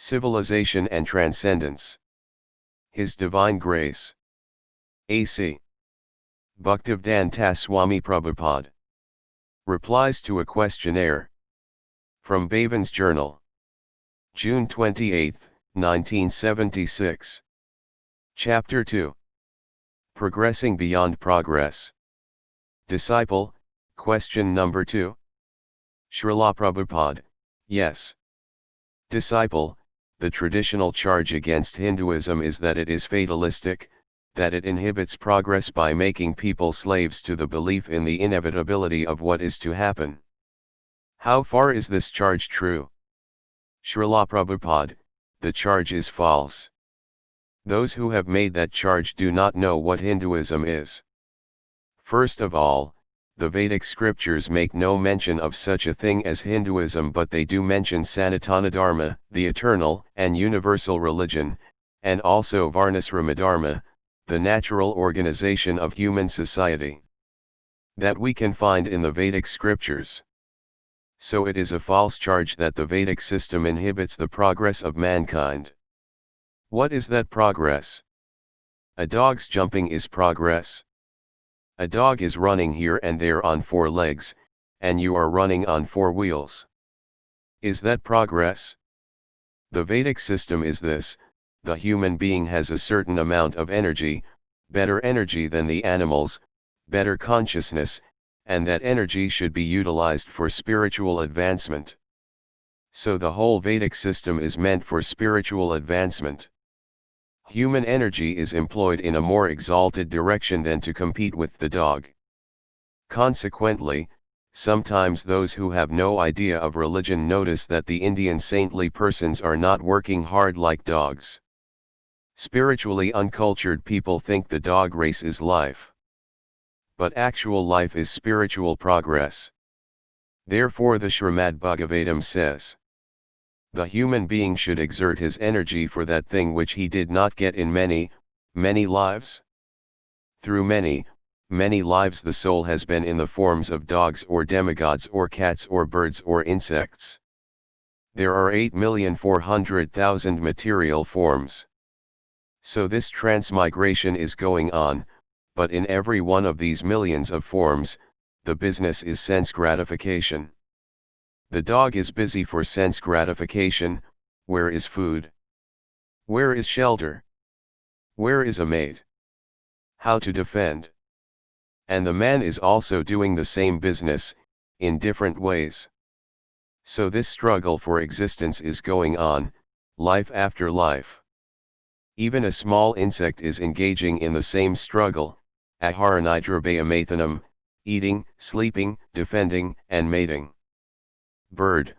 civilization and transcendence. His Divine Grace. A.C. Bhaktivedanta Swami Prabhupada. Replies to a questionnaire. From Bhavan's Journal. June 28, 1976. Chapter 2. Progressing Beyond Progress. Disciple, question number 2. Srila Prabhupada, yes. Disciple, the traditional charge against Hinduism is that it is fatalistic, that it inhibits progress by making people slaves to the belief in the inevitability of what is to happen. How far is this charge true? Srila Prabhupada, the charge is false. Those who have made that charge do not know what Hinduism is. First of all, the Vedic scriptures make no mention of such a thing as Hinduism, but they do mention Sanatana Dharma, the eternal and universal religion, and also Varnasrama Dharma, the natural organization of human society. That we can find in the Vedic scriptures. So it is a false charge that the Vedic system inhibits the progress of mankind. What is that progress? A dog's jumping is progress. A dog is running here and there on 4 legs, and you are running on 4 wheels. Is that progress? The Vedic system is this: the human being has a certain amount of energy, better energy than the animals, better consciousness, and that energy should be utilized for spiritual advancement. So the whole Vedic system is meant for spiritual advancement. Human energy is employed in a more exalted direction than to compete with the dog. Consequently, sometimes those who have no idea of religion notice that the Indian saintly persons are not working hard like dogs. Spiritually uncultured people think the dog race is life. But actual life is spiritual progress. Therefore the Srimad Bhagavatam says, the human being should exert his energy for that thing which he did not get in many, many lives. Through many, many lives the soul has been in the forms of dogs or demigods or cats or birds or insects. There are 8,400,000 material forms. So this transmigration is going on, but in every one of these millions of forms, the business is sense gratification. The dog is busy for sense gratification. Where is food? Where is shelter? Where is a mate? How to defend? And the man is also doing the same business, in different ways. So this struggle for existence is going on, life after life. Even a small insect is engaging in the same struggle, aharanidra eating, sleeping, defending, and mating. Bird,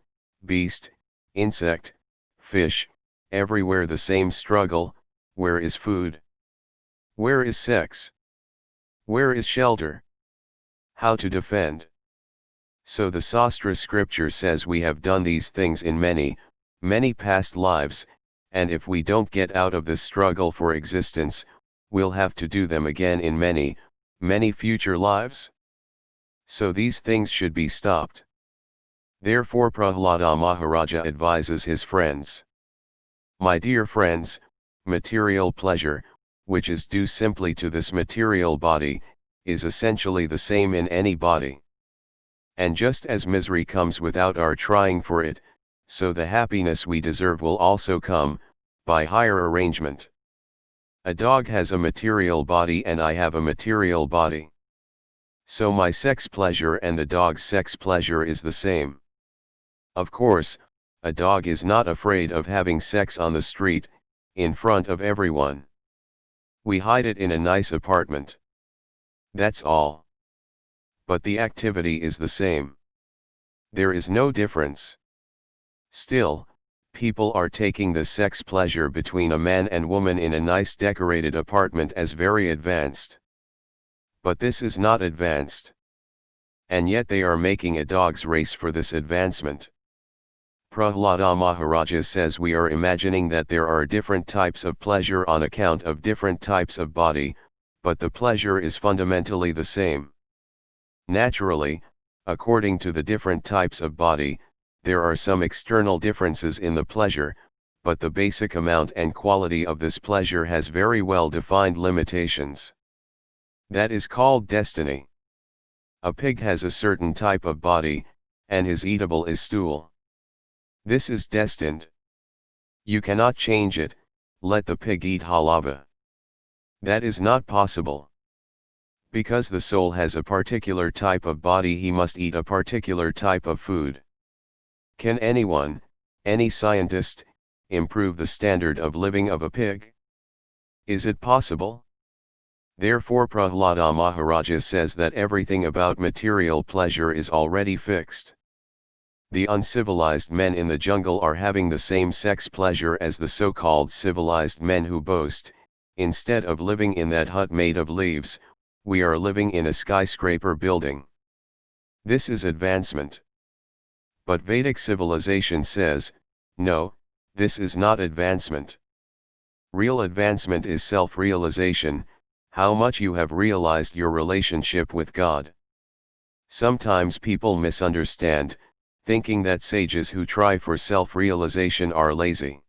beast, insect, fish, everywhere the same struggle. Where is food? Where is sex? Where is shelter? How to defend? So the Sastra scripture says we have done these things in many, many past lives, and if we don't get out of this struggle for existence, we'll have to do them again in many, many future lives. So these things should be stopped. Therefore Prahlada Maharaja advises his friends. My dear friends, material pleasure, which is due simply to this material body, is essentially the same in any body. And just as misery comes without our trying for it, so the happiness we deserve will also come, by higher arrangement. A dog has a material body and I have a material body. So my sex pleasure and the dog's sex pleasure is the same. Of course, a dog is not afraid of having sex on the street, in front of everyone. We hide it in a nice apartment. That's all. But the activity is the same. There is no difference. Still, people are taking the sex pleasure between a man and woman in a nice decorated apartment as very advanced. But this is not advanced. And yet they are making a dog's race for this advancement. Prahlada Maharaja says we are imagining that there are different types of pleasure on account of different types of body, but the pleasure is fundamentally the same. Naturally, according to the different types of body, there are some external differences in the pleasure, but the basic amount and quality of this pleasure has very well defined limitations. That is called destiny. A pig has a certain type of body, and his eatable is stool. This is destined. You cannot change it, let the pig eat halava. That is not possible. Because the soul has a particular type of body, he must eat a particular type of food. Can anyone, any scientist, improve the standard of living of a pig? Is it possible? Therefore Prahlada Maharaja says that everything about material pleasure is already fixed. The uncivilized men in the jungle are having the same sex pleasure as the so-called civilized men who boast, instead of living in that hut made of leaves, we are living in a skyscraper building. This is advancement. But Vedic civilization says, no, this is not advancement. Real advancement is self-realization, how much you have realized your relationship with God. Sometimes people misunderstand, thinking that sages who try for self-realization are lazy.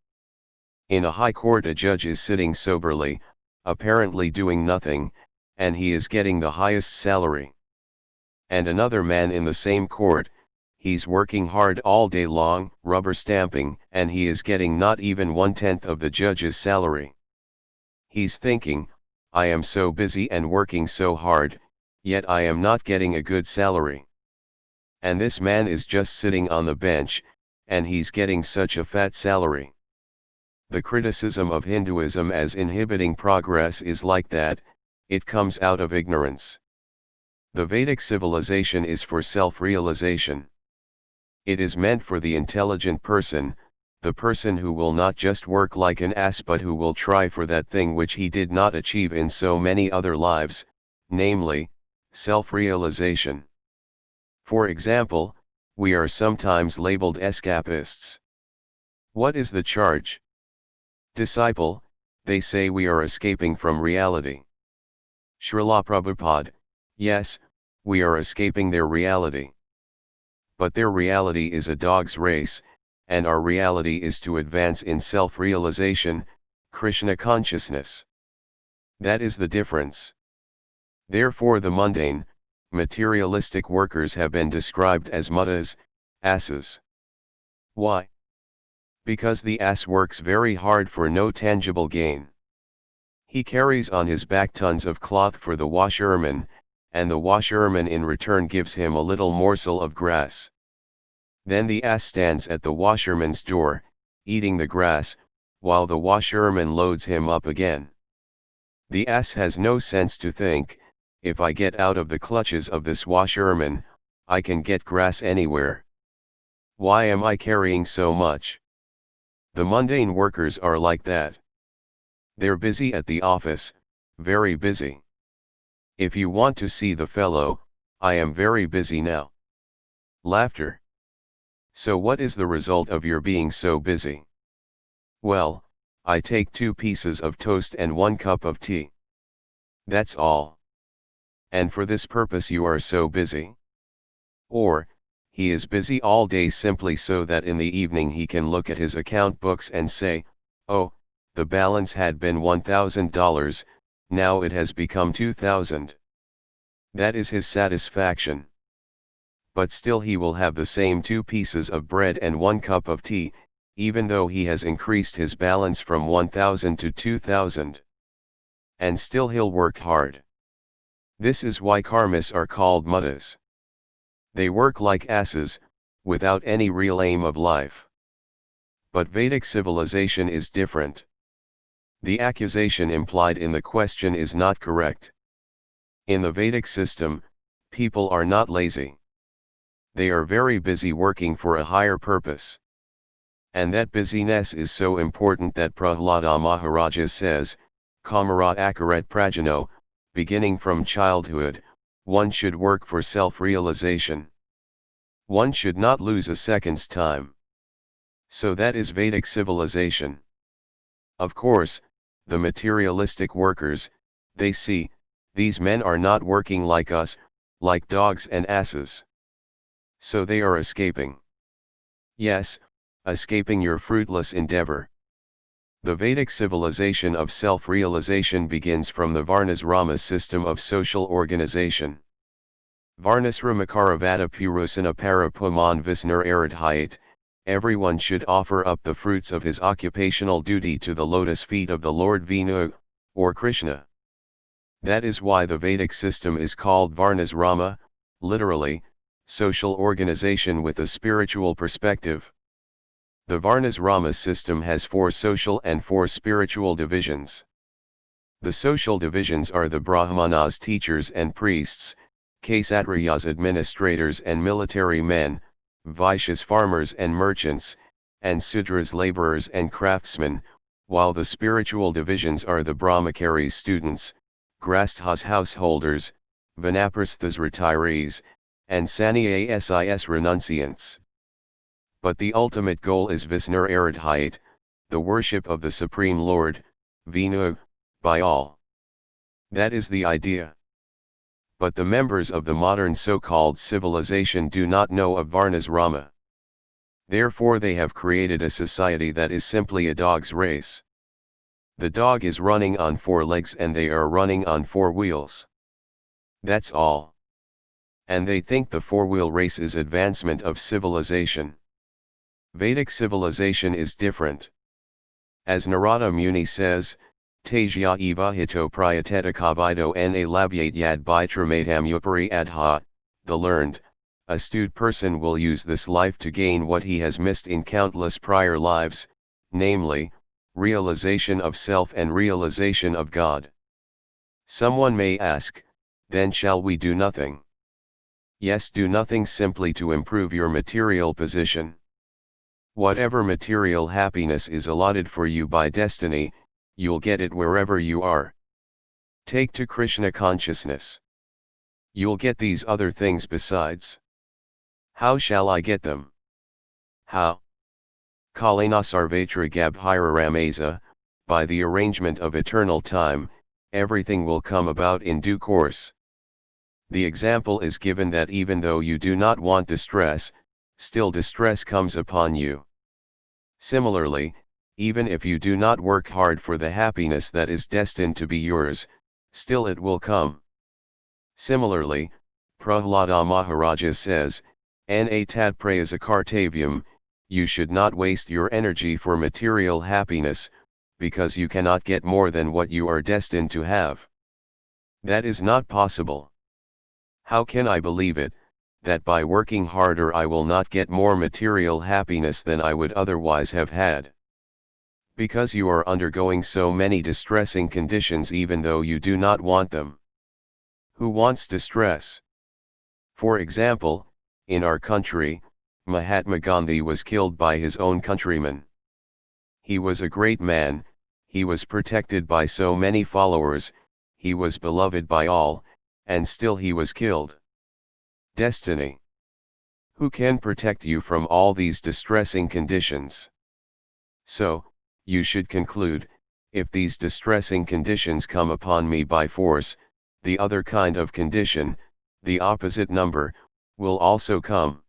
In a high court, a judge is sitting soberly, apparently doing nothing, and he is getting the highest salary. And another man in the same court, he's working hard all day long, rubber stamping, and he is getting not even 1/10 of the judge's salary. He's thinking, I am so busy and working so hard, yet I am not getting a good salary. And this man is just sitting on the bench, and he's getting such a fat salary. The criticism of Hinduism as inhibiting progress is like that, it comes out of ignorance. The Vedic civilization is for self-realization. It is meant for the intelligent person, the person who will not just work like an ass but who will try for that thing which he did not achieve in so many other lives, namely, self-realization. For example, we are sometimes labeled escapists. What is the charge? Disciple, they say we are escaping from reality. Srila Prabhupada, yes, we are escaping their reality. But their reality is a dog's race, and our reality is to advance in self-realization, Krishna consciousness. That is the difference. Therefore the mundane, materialistic workers have been described as muttas, asses. Why? Because the ass works very hard for no tangible gain. He carries on his back tons of cloth for the washerman, and the washerman in return gives him a little morsel of grass. Then the ass stands at the washerman's door, eating the grass, while the washerman loads him up again. The ass has no sense to think, if I get out of the clutches of this washerman, I can get grass anywhere. Why am I carrying so much? The mundane workers are like that. They're busy at the office, very busy. If you want to see the fellow, I am very busy now. Laughter. So what is the result of your being so busy? Well, I take 2 pieces of toast and 1 cup of tea. That's all. And for this purpose you are so busy? Or, he is busy all day simply so that in the evening he can look at his account books and say, oh, the balance had been $1,000, now it has become 2,000. That is his satisfaction. But still he will have the same 2 pieces of bread and 1 cup of tea, even though he has increased his balance from 1,000 to 2,000. And still he'll work hard. This is why karmis are called muttas. They work like asses, without any real aim of life. But Vedic civilization is different. The accusation implied in the question is not correct. In the Vedic system, people are not lazy. They are very busy working for a higher purpose. And that busyness is so important that Prahlada Maharaja says, Kamara Akarat Prajano, beginning from childhood, one should work for self-realization. One should not lose a second's time. So that is Vedic civilization. Of course, the materialistic workers, they see, these men are not working like us, like dogs and asses. So they are escaping. Yes, escaping your fruitless endeavor. The Vedic civilization of self-realization begins from the Varnasrama system of social organization. Varnasramakara Purusana para Puman Visnar Aradhyate, everyone should offer up the fruits of his occupational duty to the lotus feet of the Lord Vishnu, or Krishna. That is why the Vedic system is called Varnasrama, literally, social organization with a spiritual perspective. The Varnasrama system has 4 social and 4 spiritual divisions. The social divisions are the Brahmanas, teachers and priests, Kshatriyas, administrators and military men, Vaishyas, farmers and merchants, and Sudras, laborers and craftsmen, while the spiritual divisions are the Brahmacharis, students, Grasthas, householders, Vanaprasthas, retirees, and Sannyas, renunciants. But the ultimate goal is Visnar Aradhyate, the worship of the Supreme Lord, Vishnu, by all. That is the idea. But the members of the modern so-called civilization do not know of Varnasrama. Therefore they have created a society that is simply a dog's race. The dog is running on 4 legs and they are running on 4 wheels. That's all. And they think the 4-wheel race is advancement of civilization. Vedic civilization is different. As Narada Muni says, Tajya eva hito prayateta na labyate yad bitramatam upari adha, the learned, astute person will use this life to gain what he has missed in countless prior lives, namely, realization of self and realization of God. Someone may ask, then shall we do nothing? Yes, do nothing simply to improve your material position. Whatever material happiness is allotted for you by destiny, you'll get it wherever you are. Take to Krishna consciousness. You'll get these other things besides. How shall I get them? How? Kalena sarvatra gabhiraramasa, by the arrangement of eternal time, everything will come about in due course. The example is given that even though you do not want distress, still distress comes upon you. Similarly, even if you do not work hard for the happiness that is destined to be yours, still it will come. Similarly, Prahlada Maharaja says, Na tad prayasakartavyam, you should not waste your energy for material happiness, because you cannot get more than what you are destined to have. That is not possible. How can I believe it, that by working harder I will not get more material happiness than I would otherwise have had? Because you are undergoing so many distressing conditions even though you do not want them. Who wants distress? For example, in our country, Mahatma Gandhi was killed by his own countrymen. He was a great man, he was protected by so many followers, he was beloved by all, and still he was killed. Destiny. Who can protect you from all these distressing conditions? So, you should conclude, if these distressing conditions come upon me by force, the other kind of condition, the opposite number, will also come.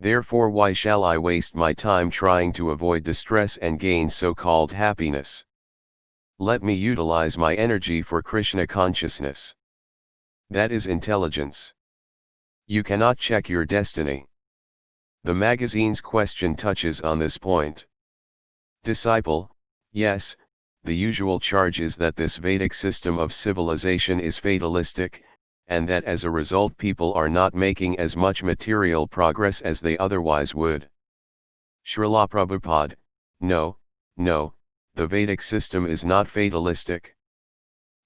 Therefore why shall I waste my time trying to avoid distress and gain so-called happiness? Let me utilize my energy for Krishna consciousness. That is intelligence. You cannot check your destiny. The magazine's question touches on this point. Disciple, yes, the usual charge is that this Vedic system of civilization is fatalistic, and that as a result people are not making as much material progress as they otherwise would. Srila Prabhupada, no, the Vedic system is not fatalistic.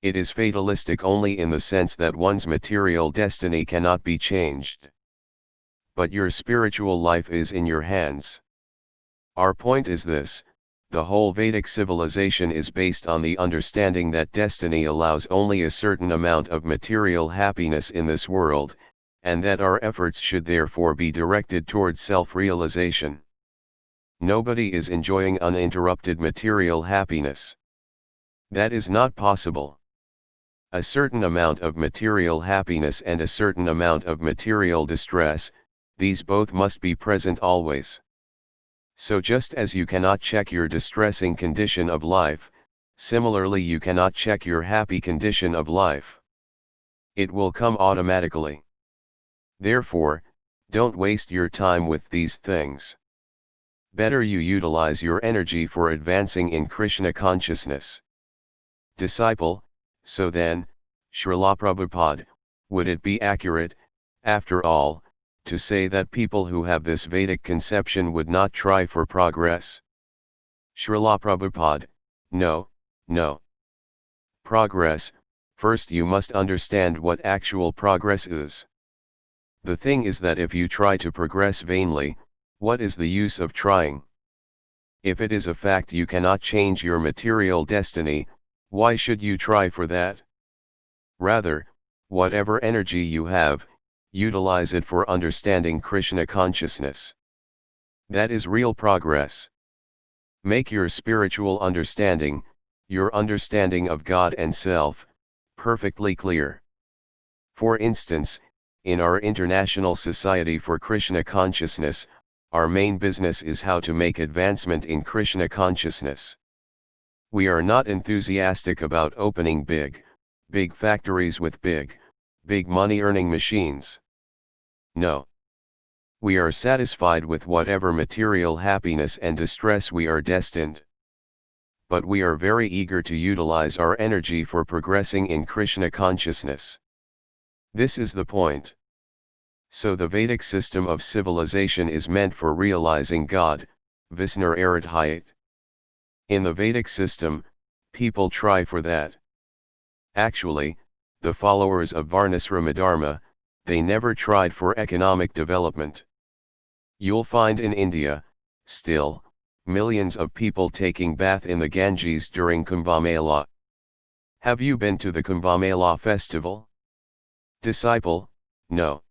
It is fatalistic only in the sense that one's material destiny cannot be changed. But your spiritual life is in your hands. Our point is this. The whole Vedic civilization is based on the understanding that destiny allows only a certain amount of material happiness in this world, and that our efforts should therefore be directed towards self-realization. Nobody is enjoying uninterrupted material happiness. That is not possible. A certain amount of material happiness and a certain amount of material distress, these both must be present always. So just as you cannot check your distressing condition of life, similarly you cannot check your happy condition of life. It will come automatically. Therefore, don't waste your time with these things. Better you utilize your energy for advancing in Krishna consciousness. Disciple, so then, Srila Prabhupada, would it be accurate, after all, to say that people who have this Vedic conception would not try for progress? Srila Prabhupada, no, no. Progress, first you must understand what actual progress is. The thing is that if you try to progress vainly, what is the use of trying? If it is a fact you cannot change your material destiny, why should you try for that? Rather, whatever energy you have, utilize it for understanding Krishna consciousness. That is real progress. Make your spiritual understanding, your understanding of God and self, perfectly clear. For instance, in our International Society for Krishna Consciousness, our main business is how to make advancement in Krishna consciousness. We are not enthusiastic about opening big factories with big money-earning machines. No. We are satisfied with whatever material happiness and distress we are destined. But we are very eager to utilize our energy for progressing in Krishna consciousness. This is the point. So the Vedic system of civilization is meant for realizing God, Visnar Aradhyat. In the Vedic system, people try for that. Actually, the followers of Varnasrama, they never tried for economic development. You'll find in India, still, millions of people taking bath in the Ganges during Kumbh Mela. Have you been to the Kumbh Mela festival? Disciple, no.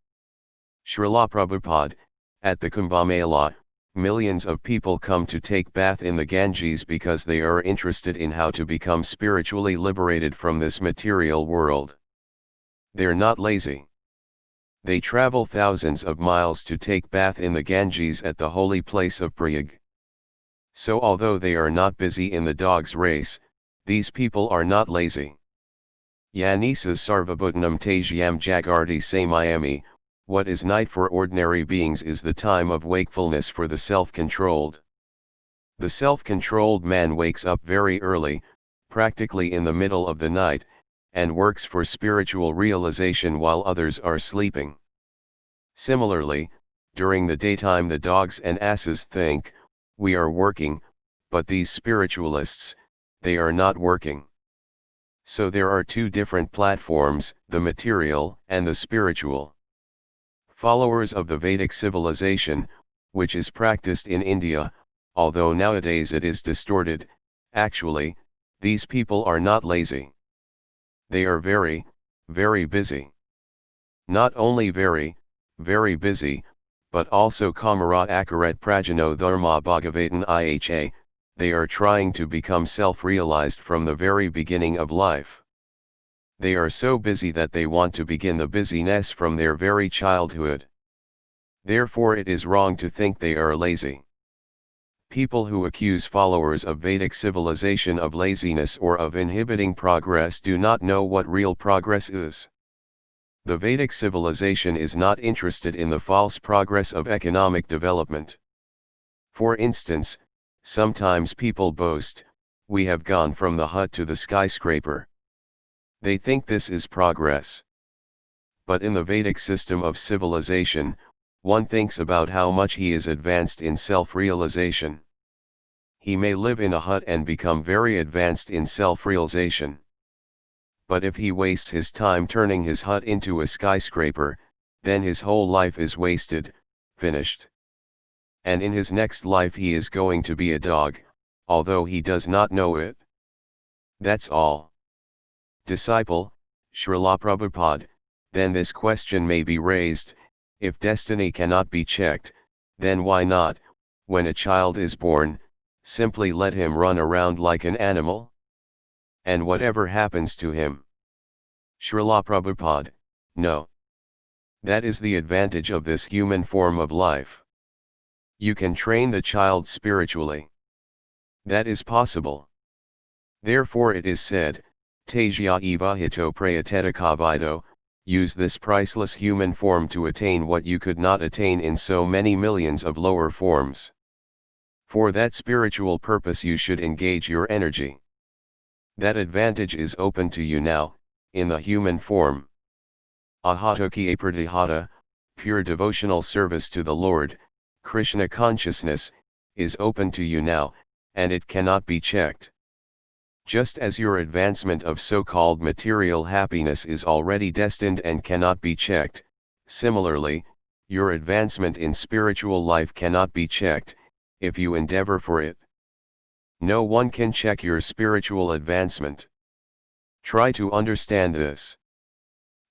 Srila Prabhupada, at the Kumbh Mela, millions of people come to take bath in the Ganges because they are interested in how to become spiritually liberated from this material world. They're not lazy. They travel thousands of miles to take bath in the Ganges at the holy place of Prayag. So although they are not busy in the dog's race, these people are not lazy. Yanisa Sarvabhutanam Tajyam Jagarti Samayami, what is night for ordinary beings is the time of wakefulness for the self-controlled. The self-controlled man wakes up very early, practically in the middle of the night, and works for spiritual realization while others are sleeping. Similarly, during the daytime the dogs and asses think, we are working, but these spiritualists, they are not working. So there are two different platforms, the material and the spiritual. Followers of the Vedic civilization, which is practiced in India, although nowadays it is distorted, actually, these people are not lazy. They are very, very busy. Not only very, very busy, but also Kamara Akarat Prajano Dharma Bhagavatan Iha, they are trying to become self-realized from the very beginning of life. They are so busy that they want to begin the busyness from their very childhood. Therefore it is wrong to think they are lazy. People who accuse followers of Vedic civilization of laziness or of inhibiting progress do not know what real progress is. The Vedic civilization is not interested in the false progress of economic development. For instance, sometimes people boast, we have gone from the hut to the skyscraper. They think this is progress. But in the Vedic system of civilization, one thinks about how much he is advanced in self-realization. He may live in a hut and become very advanced in self-realization. But if he wastes his time turning his hut into a skyscraper, then his whole life is wasted, finished. And in his next life he is going to be a dog, although he does not know it. That's all. Disciple, Srila Prabhupada, then this question may be raised, if destiny cannot be checked, then why not, when a child is born, simply let him run around like an animal? And whatever happens to him? Srila Prabhupada, no. That is the advantage of this human form of life. You can train the child spiritually. That is possible. Therefore it is said, Tajya eva hito prayatedakavido, use this priceless human form to attain what you could not attain in so many millions of lower forms. For that spiritual purpose you should engage your energy. That advantage is open to you now, in the human form. Ahatoki apradihata, pure devotional service to the Lord, Krishna consciousness, is open to you now, and it cannot be checked. Just as your advancement of so-called material happiness is already destined and cannot be checked, similarly, your advancement in spiritual life cannot be checked, if you endeavor for it. No one can check your spiritual advancement. Try to understand this.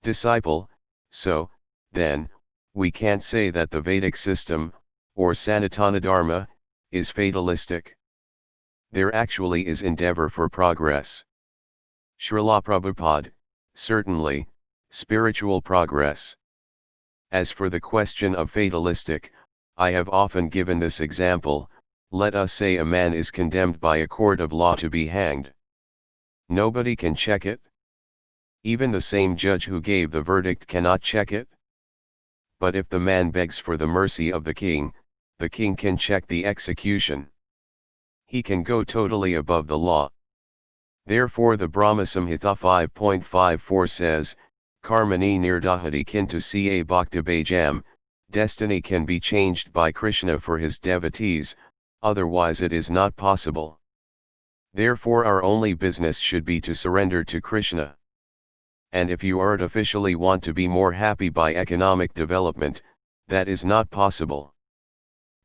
Disciple, so, then, we can't say that the Vedic system, or Sanatana Dharma, is fatalistic. There actually is endeavor for progress. Srila Prabhupada, certainly, spiritual progress. As for the question of fatalistic, I have often given this example. Let us say a man is condemned by a court of law to be hanged. Nobody can check it. Even the same judge who gave the verdict cannot check it. But if the man begs for the mercy of the king can check the execution. He can go totally above the law. Therefore the Brahma Samhita 5.54 says, Karmani nirdahati kintu ca bhakta bhajam, destiny can be changed by Krishna for his devotees, otherwise it is not possible. Therefore our only business should be to surrender to Krishna. And if you artificially want to be more happy by economic development, that is not possible.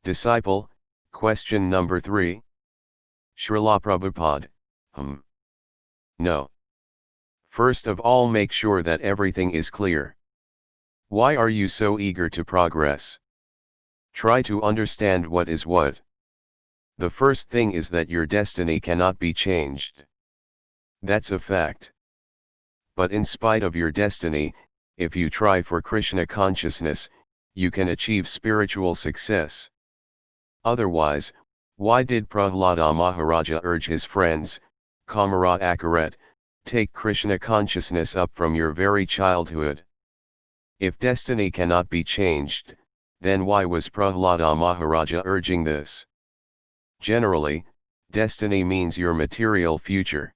Disciple, question number 3. Srila Prabhupada, No. First of all, make sure that everything is clear. Why are you so eager to progress? Try to understand what is what. The first thing is that your destiny cannot be changed. That's a fact. But in spite of your destiny, if you try for Krishna consciousness, you can achieve spiritual success. Otherwise, why did Prahlada Maharaja urge his friends, Kamara Akaret, take Krishna consciousness up from your very childhood? If destiny cannot be changed, then why was Prahlada Maharaja urging this? Generally, destiny means your material future.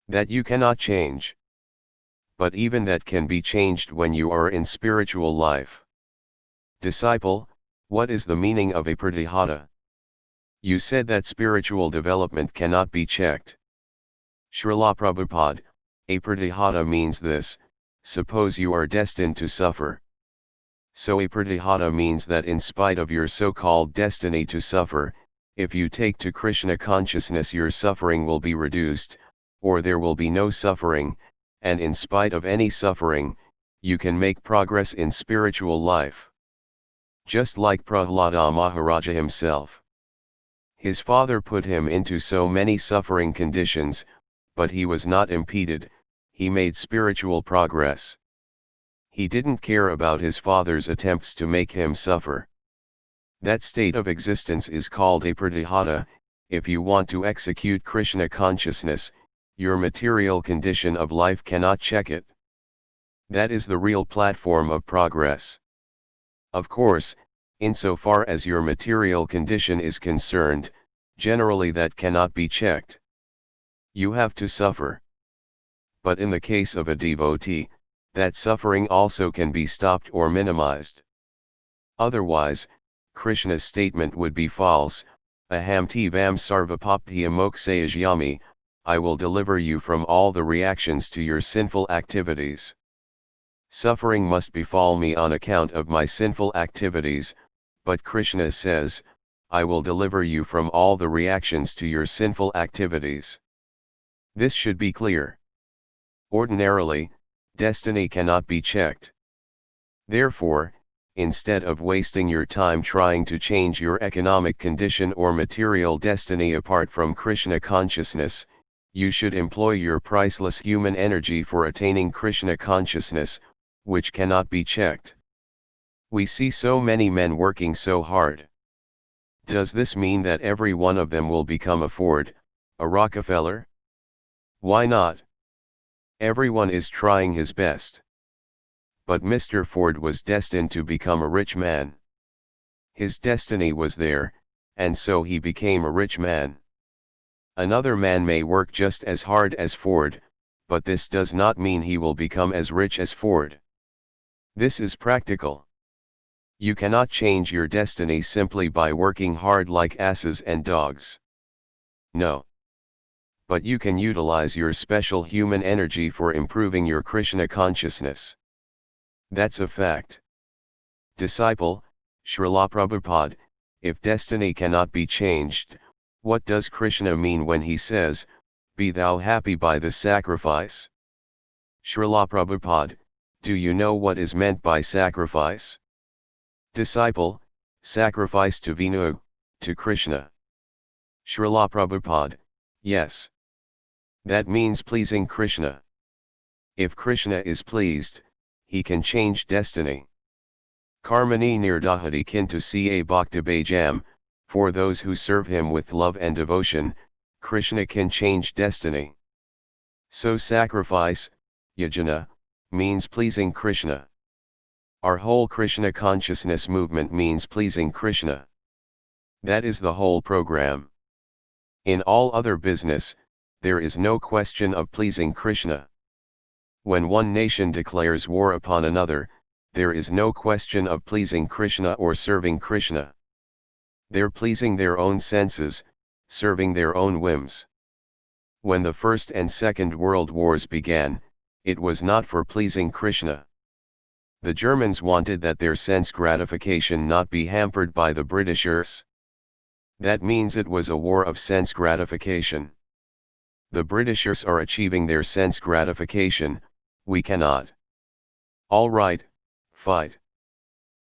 That you cannot change. But even that can be changed when you are in spiritual life. Disciple, what is the meaning of a pratihata? You said that spiritual development cannot be checked. Srila Prabhupada, a pratihata means this: suppose you are destined to suffer. So a pratihata means that in spite of your so-called destiny to suffer, if you take to Krishna consciousness your suffering will be reduced, or there will be no suffering, and in spite of any suffering, you can make progress in spiritual life. Just like Prahlada Maharaja himself. His father put him into so many suffering conditions, but he was not impeded, he made spiritual progress. He didn't care about his father's attempts to make him suffer. That state of existence is called a pratihata. If you want to execute Krishna consciousness, your material condition of life cannot check it. That is the real platform of progress. Of course, insofar as your material condition is concerned, generally that cannot be checked. You have to suffer. But in the case of a devotee, that suffering also can be stopped or minimized. Otherwise, Krishna's statement would be false: Aham tivam sarvapapya mokshayajyami, I will deliver you from all the reactions to your sinful activities. Suffering must befall me on account of my sinful activities, but Krishna says, I will deliver you from all the reactions to your sinful activities. This should be clear. Ordinarily, destiny cannot be checked. Therefore, instead of wasting your time trying to change your economic condition or material destiny apart from Krishna consciousness, you should employ your priceless human energy for attaining Krishna consciousness, which cannot be checked. We see so many men working so hard. Does this mean that every one of them will become a Ford, a Rockefeller? Why not? Everyone is trying his best. But Mr. Ford was destined to become a rich man. His destiny was there, and so he became a rich man. Another man may work just as hard as Ford, but this does not mean he will become as rich as Ford. This is practical. You cannot change your destiny simply by working hard like asses and dogs. No. But you can utilize your special human energy for improving your Krishna consciousness. That's a fact. Disciple, Srila Prabhupada, if destiny cannot be changed, what does Krishna mean when he says, "Be thou happy by the sacrifice"? Srila Prabhupada, do you know what is meant by sacrifice? Disciple, sacrifice to Vinu, to Krishna. Srila Prabhupada, yes. That means pleasing Krishna. If Krishna is pleased, he can change destiny. Karmani nirdahati kintu ca bhaktabhajam, for those who serve him with love and devotion, Krishna can change destiny. So sacrifice, yajna, means pleasing Krishna. Our whole Krishna consciousness movement means pleasing Krishna. That is the whole program. In all other business, there is no question of pleasing Krishna. When one nation declares war upon another, there is no question of pleasing Krishna or serving Krishna. They're pleasing their own senses, serving their own whims. When the First and Second World Wars began, it was not for pleasing Krishna. The Germans wanted that their sense gratification not be hampered by the Britishers. That means it was a war of sense gratification. The Britishers are achieving their sense gratification, we cannot. All right, fight.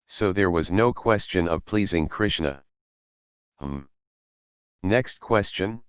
So there was no question of pleasing Krishna. Next question.